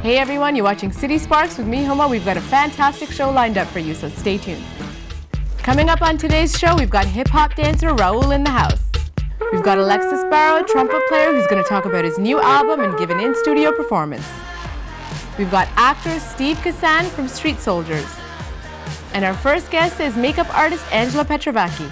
Hey everyone, you're watching City Sparks with me, Huma. We've got a fantastic show lined up for you, so stay tuned. Coming up on today's show, we've got hip-hop dancer Raul in the house. We've got Alexis Barrow, trumpet player, who's going to talk about his new album and give an in-studio performance. We've got actor Steve Kassan from Street Soldiers. And our first guest is makeup artist Angela Petrovacki.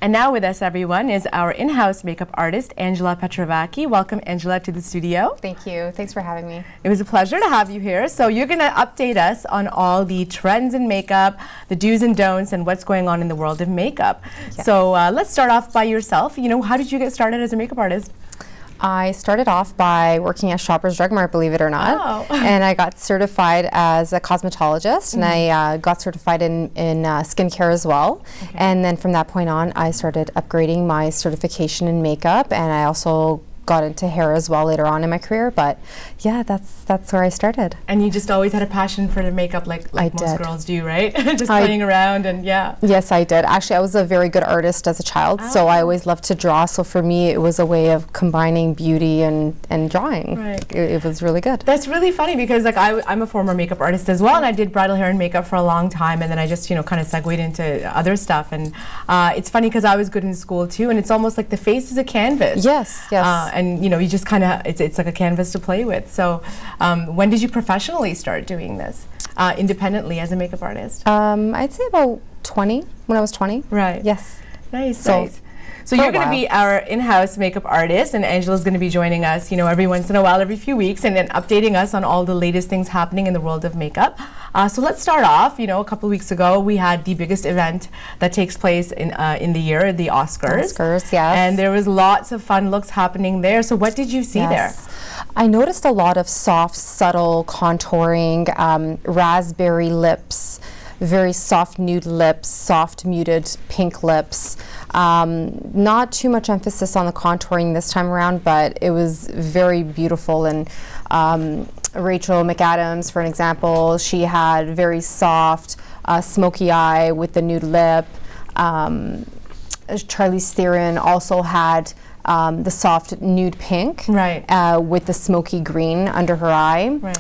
And now with us, everyone, is our in-house makeup artist, Angela Petrovacki. Welcome, Angela, to the studio. Thank you. Thanks for having me. It was a pleasure to have you here. So you're going to update us on all the trends in makeup, the do's and don'ts, and what's going on in the world of makeup. Yes. So let's start off by yourself. You know, how did you get started as a makeup artist? I started off by working at Shoppers Drug Mart, believe it or not. Oh. And I got certified as a cosmetologist, and I got certified in skincare as well. Okay. And then from that point on, I started upgrading my certification in makeup, and I also got into hair as well later on in my career. But yeah, that's where I started. And you just always had a passion for the makeup like most girls do, right? Just playing around and yeah. Yes, I did. Actually, I was a very good artist as a child, so I always loved to draw. So for me, it was a way of combining beauty and drawing. Right. It was really good. That's really funny because like I'm a former makeup artist as well, and I did bridal hair and makeup for a long time, and then I just kind of segued into other stuff. And it's funny because I was good in school too, and it's almost like the face is a canvas. Yes, yes. And you just kind of it's like a canvas to play with. So when did you professionally start doing this independently as a makeup artist? I'd say about 20, when I was 20. Right. Yes. Nice. So you're going to be our in-house makeup artist, and Angela's going to be joining us, every once in a while, every few weeks, and then updating us on all the latest things happening in the world of makeup. So let's start off. A couple of weeks ago, we had the biggest event that takes place in the year, the Oscars. Oscars, yes. And there was lots of fun looks happening there. So what did you see there? I noticed a lot of soft, subtle contouring, raspberry lips, very soft nude lips, soft muted pink lips. Not too much emphasis on the contouring this time around, but it was very beautiful. And Rachel McAdams, for an example, she had very soft, smoky eye with the nude lip. Charlize Theron also had the soft nude pink, right, with the smoky green under her eye. Right.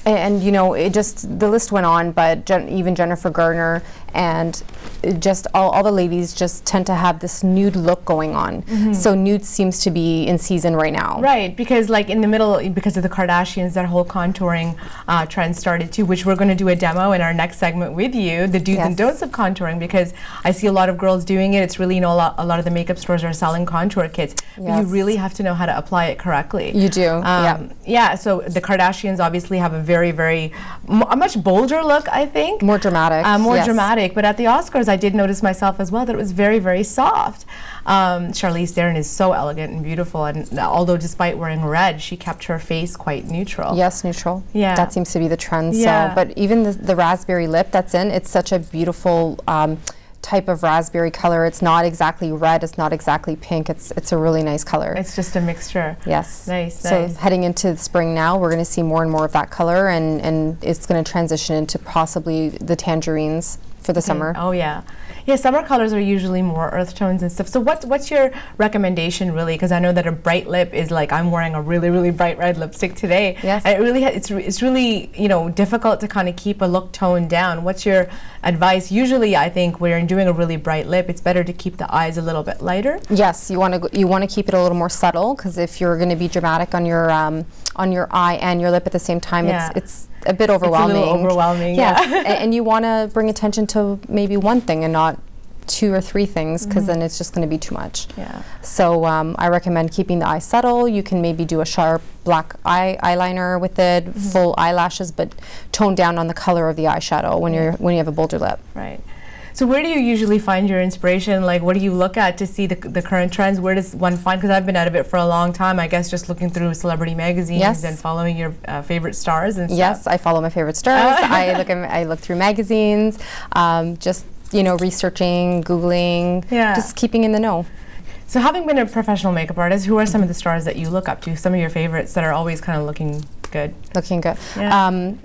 And it just, the list went on, but even Jennifer Garner and just all the ladies just tend to have this nude look going on. Mm-hmm. So nude seems to be in season right now. Right, because like in the middle, because of the Kardashians, that whole contouring trend started too, which we're going to do a demo in our next segment with you, the do's and don'ts of contouring, because I see a lot of girls doing it. It's really, a lot of the makeup stores are selling contour kits. Yes. But you really have to know how to apply it correctly. You do, yeah, so the Kardashians obviously have a a much bolder look, I think. More dramatic. More dramatic. But at the Oscars, I did notice myself as well that it was very, very soft. Charlize Theron is so elegant and beautiful, and although despite wearing red, she kept her face quite neutral. Yes, neutral. Yeah. That seems to be the trend. Yeah. So, but even the raspberry lip that's in, it's such a beautiful type of raspberry color. It's not exactly red, it's not exactly pink, it's a really nice color. It's just a mixture. Yes. Nice. So heading into spring now, we're going to see more and more of that color, and it's going to transition into possibly the tangerines for the summer. Oh yeah. Yeah, summer colors are usually more earth tones and stuff. So what's your recommendation really? Because I know that a bright lip is like, I'm wearing a really, really bright red lipstick today. Yes. And it really it's really, difficult to kind of keep a look toned down. What's your advice? Usually I think when you're doing a really bright lip, it's better to keep the eyes a little bit lighter. Yes, you want to keep it a little more subtle, because if you're going to be dramatic on your eye and your lip at the same time, it's a bit overwhelming. It's a little overwhelming, yeah. And you want to bring attention to maybe one thing and not 2 or 3 things, because then it's just going to be too much. Yeah. So I recommend keeping the eye subtle. You can maybe do a sharp black eyeliner with it, full eyelashes, but tone down on the color of the eyeshadow when you have a bolder lip. Right. So where do you usually find your inspiration? Like, what do you look at to see the current trends? Where does one find? Because I've been out of it for a long time. I guess just looking through celebrity magazines Yes. and following your favorite stars and stuff. Yes, I follow my favorite stars. I look through magazines, just researching, Googling, just keeping in the know. So having been a professional makeup artist, who are some of the stars that you look up to? Some of your favorites that are always kind of looking good? Looking good. Yeah.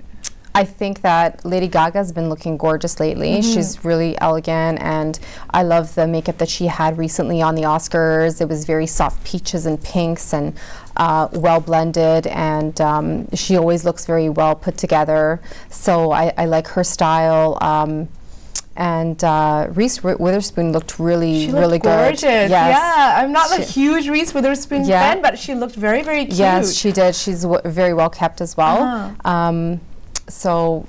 I think that Lady Gaga's been looking gorgeous lately. She's really elegant, and I love the makeup that she had recently on the Oscars. It was very soft peaches and pinks and well blended, and she always looks very well put together. So I like her style. And Reese Witherspoon looked really good. Gorgeous. Yes. Yeah, I'm not a huge Reese Witherspoon fan, but she looked very, very cute. Yes, she did. She's very well kept as well. So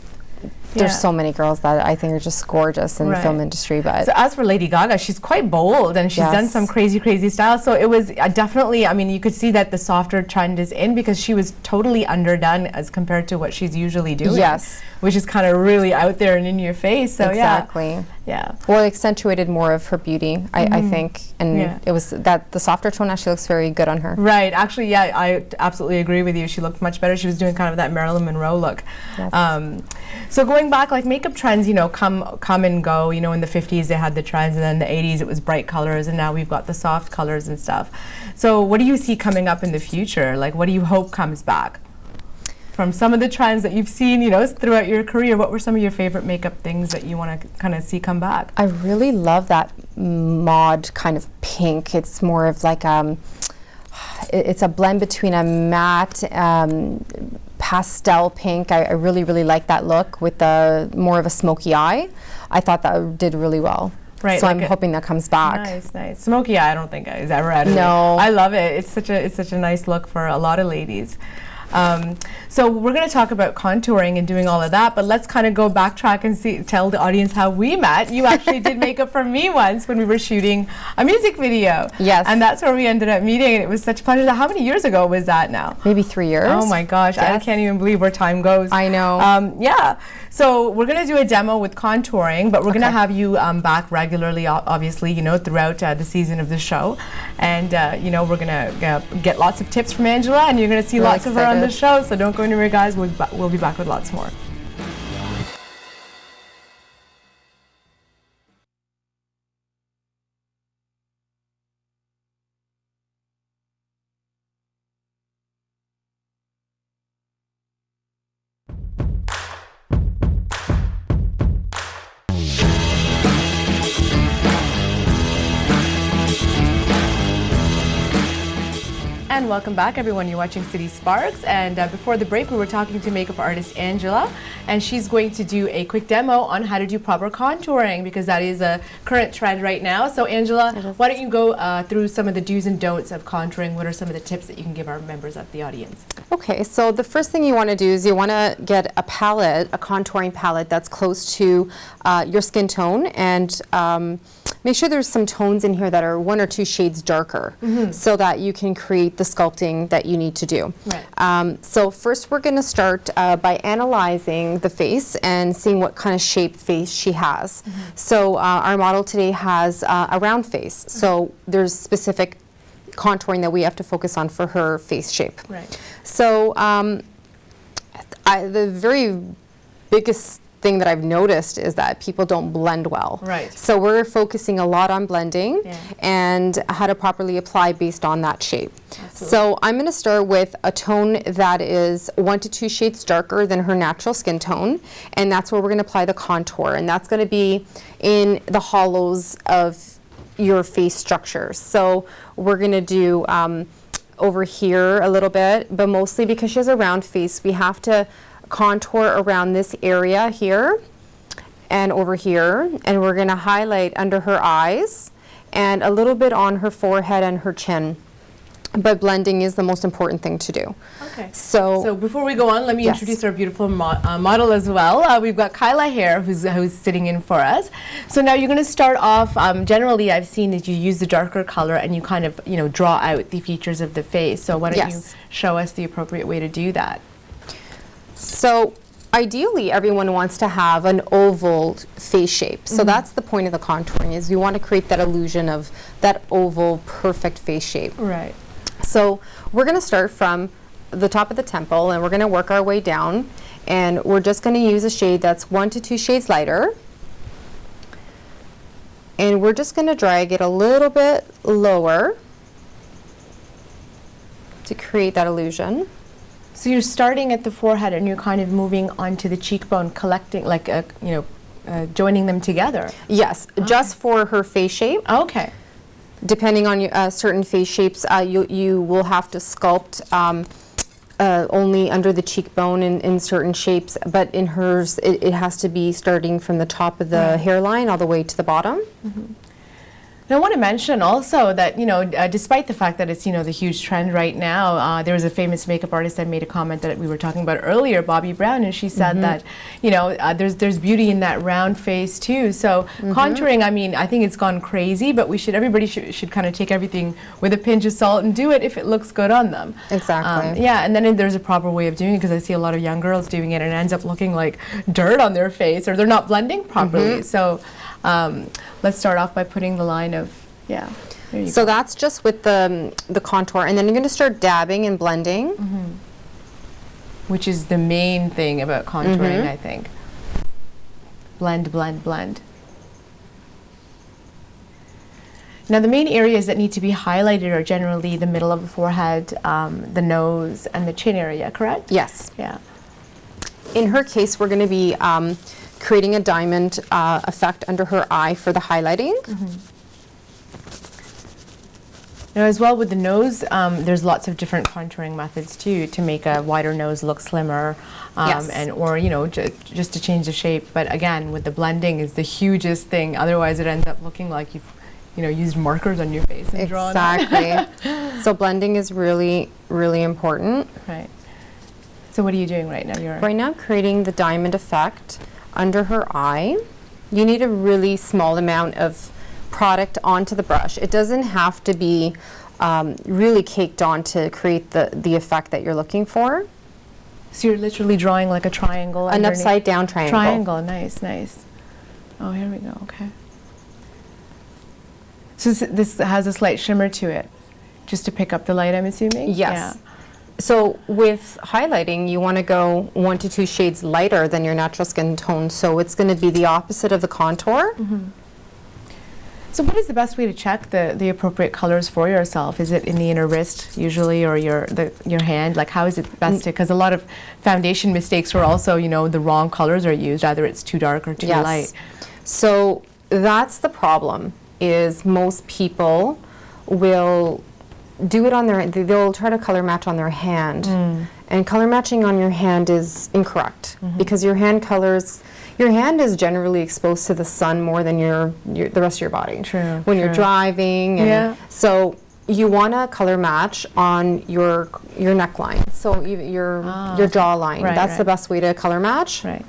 there's so many girls that I think are just gorgeous in the film industry. But so as for Lady Gaga, she's quite bold, and she's done some crazy styles. So it was definitely, I mean, you could see that the softer trend is in, because she was totally underdone as compared to what she's usually doing. Yes. Which is kind of really out there and in your face. So exactly. Yeah. Well, it accentuated more of her beauty, I think, and it was that the softer tone actually looks very good on her. Right. Actually, yeah, I absolutely agree with you. She looked much better. She was doing kind of that Marilyn Monroe look. Yes. So going back, like makeup trends, come and go. In the 50s they had the trends, and then the 80s it was bright colors, and now we've got the soft colors and stuff. So what do you see coming up in the future? Like, what do you hope comes back from some of the trends that you've seen, throughout your career? What were some of your favorite makeup things that you want to kind of see come back? I really love that mod kind of pink. It's more of like it's a blend between a matte pastel pink. I really like that look with the more of a smoky eye. I thought that did really well. Right, so I'm hoping that comes back. Nice. Smoky eye, I don't think is ever out of it. No. I love it. It's such a nice look for a lot of ladies. So we're going to talk about contouring and doing all of that, but let's kind of go backtrack and tell the audience how we met. You actually did makeup for me once when we were shooting a music video. Yes. And that's where we ended up meeting, and it was such a pleasure. How many years ago was that now? Maybe 3 years. Oh my gosh, yes. I can't even believe where time goes. I know. Yeah. So we're going to do a demo with contouring, but we're going to have you back regularly, obviously, throughout the season of the show. And, we're going to get lots of tips from Angela, and you're going to see lots of her on the show. So don't go anywhere, guys. We'll be back with lots more. And welcome back, everyone. You're watching City Sparks, and before the break we were talking to makeup artist Angela, and she's going to do a quick demo on how to do proper contouring, because that is a current trend right now. So Angela, why don't you go through some of the do's and don'ts of contouring? What are some of the tips that you can give our members of the audience? Okay, so the first thing you want to do is you want to get a palette, a contouring palette that's close to your skin tone, and make sure there's some tones in here that are 1 or 2 shades darker, so that you can create the sculpting that you need to do. Right. So first we're going to start by analyzing the face and seeing what kind of shape face she has. So our model today has a round face, so there's specific contouring that we have to focus on for her face shape. Right. So the very biggest thing that I've noticed is that people don't blend well. Right. So we're focusing a lot on blending and how to properly apply based on that shape. Absolutely. So I'm going to start with a tone that is 1 to 2 shades darker than her natural skin tone, and that's where we're going to apply the contour, and that's going to be in the hollows of your face structure. So we're going to do over here a little bit, but mostly because she has a round face, we have to contour around this area here and over here, and we're going to highlight under her eyes and a little bit on her forehead and her chin. But blending is the most important thing to do. Okay. So before we go on, let me introduce our beautiful model as well. We've got Kyla here, who's sitting in for us. So now you're going to start off. Generally, I've seen that you use the darker color and you kind of draw out the features of the face. So why don't you show us the appropriate way to do that? So Ideally, everyone wants to have an oval face shape. So that's the point of the contouring, is you want to create that illusion of that oval, perfect face shape. Right. So we're going to start from the top of the temple, and we're going to work our way down. And we're just going to use a shade that's 1 to 2 shades lighter. And we're just going to drag it a little bit lower to create that illusion. So you're starting at the forehead and you're kind of moving onto the cheekbone, collecting, like, joining them together. Yes, just for her face shape. Okay. Depending on your, certain face shapes, you will have to sculpt only under the cheekbone in certain shapes, but in hers, it has to be starting from the top of the hairline all the way to the bottom. And I want to mention also that, despite the fact that it's, the huge trend right now, there was a famous makeup artist that made a comment that we were talking about earlier, Bobbi Brown, and she said that, there's beauty in that round face too. So contouring, I mean, I think it's gone crazy, but everybody should kind of take everything with a pinch of salt and do it if it looks good on them. Exactly. Yeah, and then there's a proper way of doing it, because I see a lot of young girls doing it and it ends up looking like dirt on their face, or they're not blending properly. So let's start off by putting the line of, there you So go. that's just with the contour, and then you're going to start dabbing and blending. Which is the main thing about contouring, I think. Blend, blend, blend. Now the main areas that need to be highlighted are generally the middle of the forehead, the nose, and the chin area, correct? Yes. Yeah. In her case, we're going to be creating a diamond effect under her eye for the highlighting. Now, as well with the nose, there's lots of different contouring methods too to make a wider nose look slimmer, Yes. or just to change the shape. But again, with the blending is the hugest thing. Otherwise, it ends up looking like you've used markers on your face and drawn. Exactly. So blending is really, really important. Right. So what are you doing right now? Right now, I'm creating the diamond effect under her eye. You need a really small amount of product onto the brush. It doesn't have to be really caked on to create the effect that you're looking for. So you're literally drawing like a triangle. An underneath. upside down triangle. Triangle, nice, nice. Oh, here we go, okay. So this has a slight shimmer to it, just to pick up the light, I'm assuming? Yes. Yeah. So with highlighting, you want to go 1 to 2 shades lighter than your natural skin tone. So it's going to be the opposite of the contour. So what is the best way to check the appropriate colors for yourself? Is it in the inner wrist usually, or your hand? Like, how is it best to, because a lot of foundation mistakes were also, the wrong colors are used. Either it's too dark or too light. So that's the problem, is most people will do it on they'll try to color match on their hand. And color matching on your hand is incorrect, because your hand is generally exposed to the sun more than the rest of your body. True. When you're driving. And so you want to color match on your neckline. So your jawline. That's the best way to color match. Right.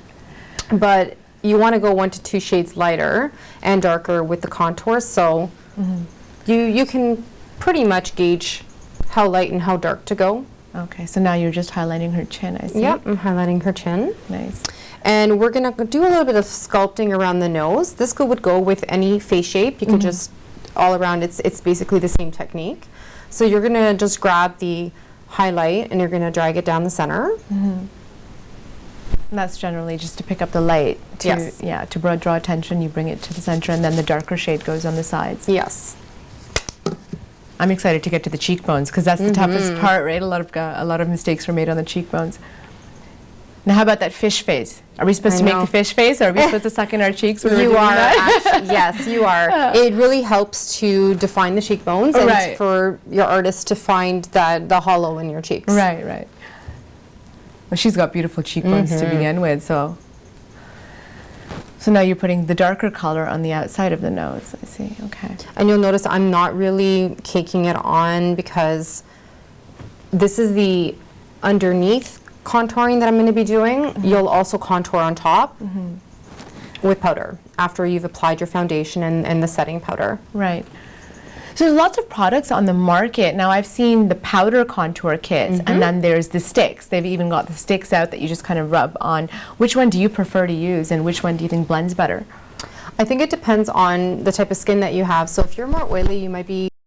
But you want to go 1 to 2 shades lighter and darker with the contour. So you can pretty much gauge how light and how dark to go. Okay, so now you're just highlighting her chin, I see. Yep, I'm highlighting her chin. Nice. And we're going to do a little bit of sculpting around the nose. This would go with any face shape. You can just, all around, it's basically the same technique. So you're going to just grab the highlight and you're going to drag it down the center. And that's generally just to pick up the light. To draw attention, you bring it to the center, and then the darker shade goes on the sides. Yes. I'm excited to get to the cheekbones, because that's the toughest part, right? A lot of mistakes were made on the cheekbones. Now, how about that fish face? Are we supposed to make the fish face, or are we supposed to suck in our cheeks when we're doing that? Actually, yes, you are. It really helps to define the cheekbones and for your artist to find the hollow in your cheeks. Right, right. Well, she's got beautiful cheekbones to begin with, so now you're putting the darker color on the outside of the nose. I see, okay. And you'll notice I'm not really caking it on, because this is the underneath contouring that I'm going to be doing. You'll also contour on top with powder after you've applied your foundation and the setting powder. Right. So there's lots of products on the market. Now I've seen the powder contour kits, and then there's the sticks. They've even got the sticks out that you just kind of rub on. Which one do you prefer to use, and which one do you think blends better? I think it depends on the type of skin that you have. So if you're more oily, you might be